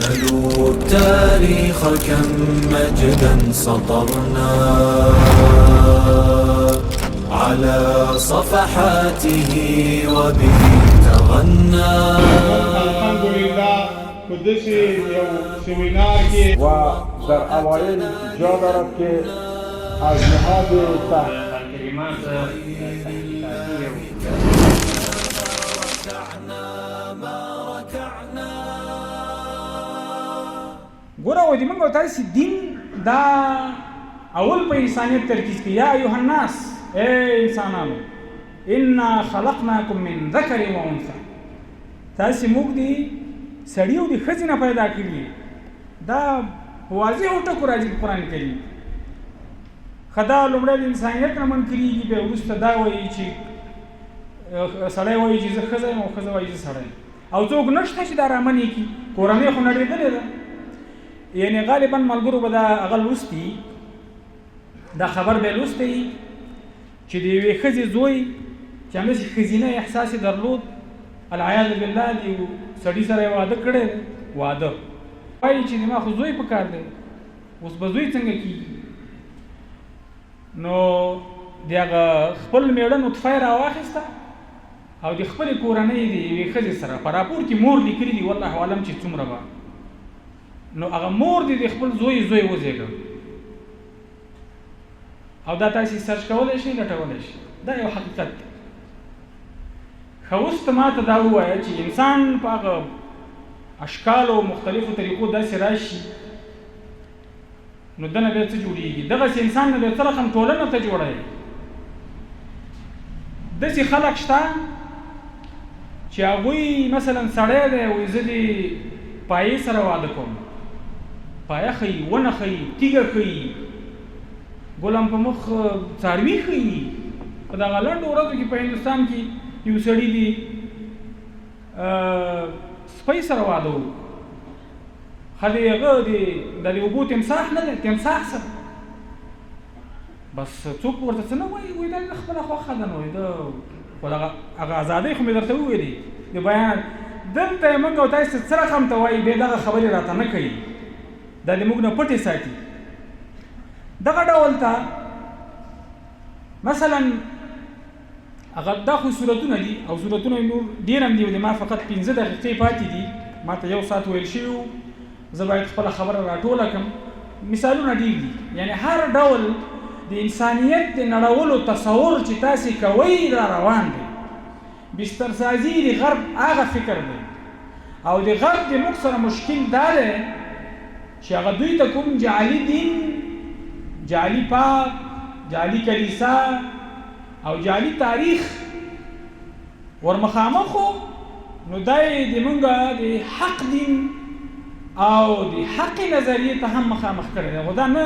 سلوا التاريخ كم مجدا سطرنا على صفحاته وبه تغنى. الحمد لله قدسي یو سیمینار کې و در اوایل جا دارد که از نهاد کلمات ګوره و دې موږ تاسو دین دا اول په انسانیت ترکیز کې یا ایها الناس اے انسانانو انا خلقناکم من ذکر و انثى تاسو موږ دې سړی او دې ښځې نه پیدا کړي دا واضح ټکو راځي قرآن کریم خدا لومړی د انسانیت نه من کړي بیا وروسته دا وایي چې سړی وایي چې زه ښځه یم او ښځه وایي زه سړی یم او څوک نشته چې دا رامنې کړي کورنۍ خو نړېدلې ده یعنی غالبا ملګرو به دا هغه لوستي دا خبر به لوستی چې د یوې ښځې زوی چې همداسې ښځینه احساس یې درلود العیاذ بالله د یو سړي سره یې واده کړی واده وایي چې زما خو زوی پکار دی اوس به زوی څنګه کېږي نو د هغه خپل میړه نطفه یې راواخیسته او د خپلې کورنۍ د یوې ښځې سره په راپور کې مور لیکلي دي والله عالم چې څومره به نو هغه مور دې د خپل زوی وزېږه او دا تاسو سرچ کولی شئ لټولی شئ دا یو حقیقت دی ښه اوس ته ما ته دا ووایه چې انسان په هغه اشکالو مختلفو طریقو داسې راشي نو دنه بیا څه جوړېږي دغسې انسان نه بیا څه رقم ټولنه ته جوړوي داسې خلک شته چې هغوی مثلا سړی دی وایي زه د پایې سره واده کوم پایه ښیي ونه ښیي تیږه ښیي ګلم په مخ څاروي ښیي په دغه لنډو ورځو کې په هندوستان کې یو سړي دي سپی سره واده و ښه د هغه د اوبو تمساح نه دی تمساح سره بس څوک ورته څه نه وایي وایي دا مې خپله خوښه ده نو وایي ده خو هغه ازادۍ خو مې درته وویلې د بیان دلته یې موږ او تاسو څه رقم ته وایي بیا دغه خبرې راته نه کوي دا د موږ نه پټې ساتي دغه ډول ته مثلا هغه دا خو صورتونه دي او صورتونه نور ډېر هم دي د ما فقط 15 دقیقې پاتې دي ما ته 1 ساعت ویل شوي وو زه باید خپله خبره راټوله کړم مثالونه ډېر دي یعنی هر ډول د انسانیت د نړولو تصور چې تاسې کوئ را روان دی بسترسازي د غرب هغه فکر دی او د غرب د موږ سره مشکل دا دی چې هغه دوی ته کوم جعلي دین جعلي پاک جعلي کلیسا او جعلي تاریخ ورمخامخو نو دا یې د موږ د حق دین او د حق نظریې ته هم مخامخ کړی دی خو دا نه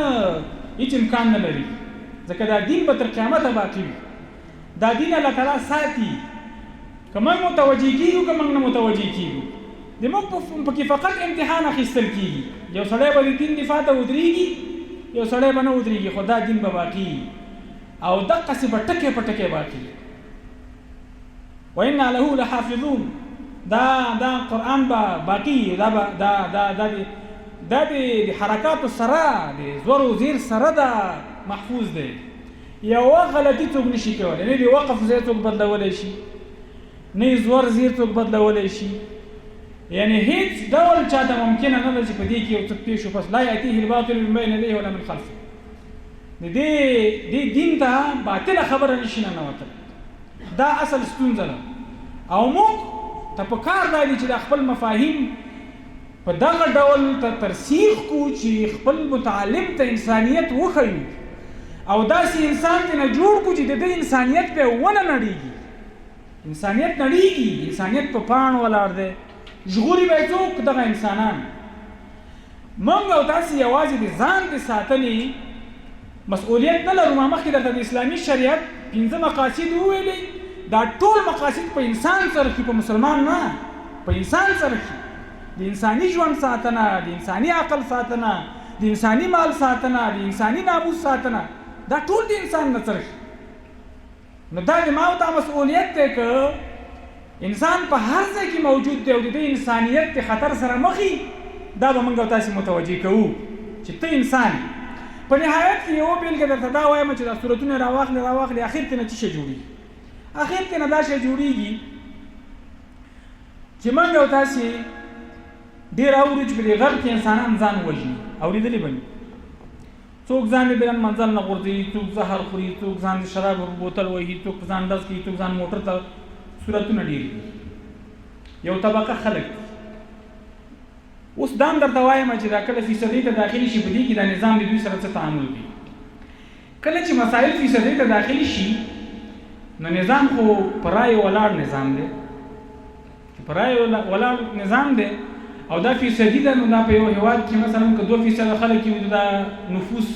هېڅ امکان نه لري ځکه دا دین به تر قیامته باقي وي دا دین الله تعالی ساتي که موږ متوجه کېږو که موږ نه متوجه کېږو د موږ پکې فقط امتحان اخیستل کېږي یو سړی به د دین دفاع ته ودرېږي یو سړی به نه ودرېږي خو دا دین به باقي او دقسې به ټکی په ټکی باقي وإنا له لحافظون دا قرآن به باقي دا د حرکاتو سره د زور و زیر سره دا محفوظ دی یوه غلطي څوک نشي کولی نه د وقف ځای څوک بدلولی شي نه زور زیر څوک بدلولی شي یعنی هیڅ ډول چاته ممکنه نه ده چې په دې کې یو څه پېښ شو پس لا یأتیه الباطل من بین یدیه ولا من خلفه د دې دین ته باطله خبره نشي ننوتلی دا اصل ستونزه ده او موږ ته په کار دا دی چې د خپل مفاهیم په دغه ډول ته ترسیخ کو چې خپل متعلم ته انسانیت وښیو او داسې انسان ته نه جوړ کو چې د دې انسانیت پې ونه نړېږي انسانیت نړېږي انسانیت په پاڼ ولاړ دی ژغوري به څوک دغه انسانان موږ او تاسې یوازې د ځان د ساتنې مسؤلیت نه لرو ما مخکې درته د اسلامي شریعت 15 مقاصد وویلې دا ټول مقاصد په انسان سره ښي په مسلمان نه په انسان سره ښي د انساني ژوند ساتنه د انساني عقل ساتنه د انساني مال ساتنه د انساني ناموس ساتنه دا ټول د انسان نه سره ښي نو دا د ما او تا مسؤلیت دی که انسان په هر ځای کې موجود دی او د دې انسانیت د خطر سره مخ دا به موږ او تاسې متوجه کوو چې ته انسان په نهایت کې یوه بېلګه درته دا وایم چې دا صورتونه راواخلې اخر کې نه څه شی جوړېږي اخر کې نه دا شی جوړېږي چې موږ او تاسې ډېر اورو چې په دې غرب کې انسانان ځان وژني اورېدلې به څوک ځان د بیرن منزل نه غورځوي څوک زهر خوري څوک ځان د شراب بوتل وهي څوک په ځان ډز کوي څوک ځان موټر ته صورتونه ډېر دي یو طبقه خلک اوس دا هم درته وایم چې دا کله فیصدۍ ته داخلي شي په دې کې دا نظام د دوی سره څه تعامل کوي کله چې مسایل فیصدۍ ته داخلي شي نو نظام خو په رایو ولاړ نظام دی په رایو ولاړ نظام دی او دا فیصدي ده نو دا په یو هېواد کې مثلا که 2% خلک وي دا نفوس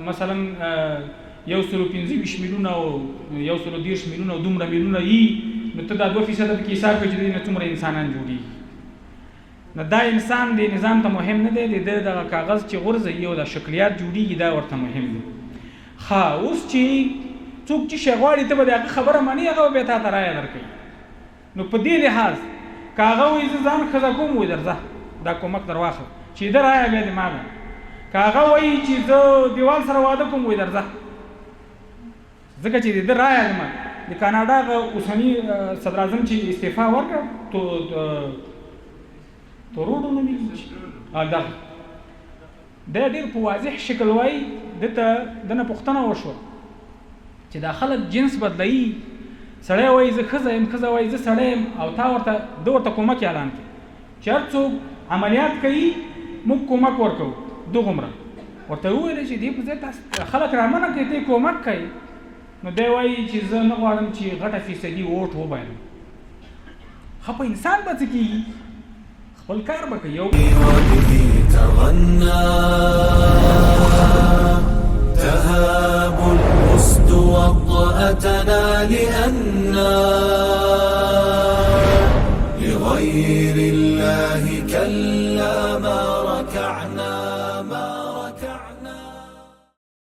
مثلا 125 میلیونه او 130 میلیونه او دومره میلیونه وي نو ته دا 2% پکې حساب کړې چې دې نه څومره انسانان جوړېږي نو دا انسان دې نظام ته مهم نه دی د دغه کاغذ چې غورځوي او دا شکلیات جوړېږي دا ورته مهم دی ښه اوس چې څوک چې شی غواړي ته به د هغه خبره منې هغه به بیا تا ته رایه درکوي نو په دې لحاظ که هغه وایي زه ځان ښځه کوم وایي درځه دا کومک در واخله چې ده رایه بیا د ما ده که هغه وایي چې زه دیوال سره واده کوم وایي درځه ځکه چې د ده رایه ده ما د کاناډا هغه اوسني صدراعظم چې استعفا ورکړه تروډو نومېږي دغه دی ډېر په واضح شکل وایي ده نه پوښتنه وشوه چې دا خلک جنس بدلوي سړی وایي زه ښځه یم ښځه وایي زه سړی یم او تا ورته کومک اعلان کړي چې هر څوک عملیات کوي موږ کومک ورکوو دغومره ورته وویل چې دې په ځای تاسو خلک رامنه کوي ته کومک کوي نو دی وایي چې زه نه غواړم چې غټه فیصدي ووټ وبایلم ښه په انسان به څه کېږي خپل کار به کوي یو تهاب الأسد وطأتنا لأننا لغير الله كلا ما ركعنا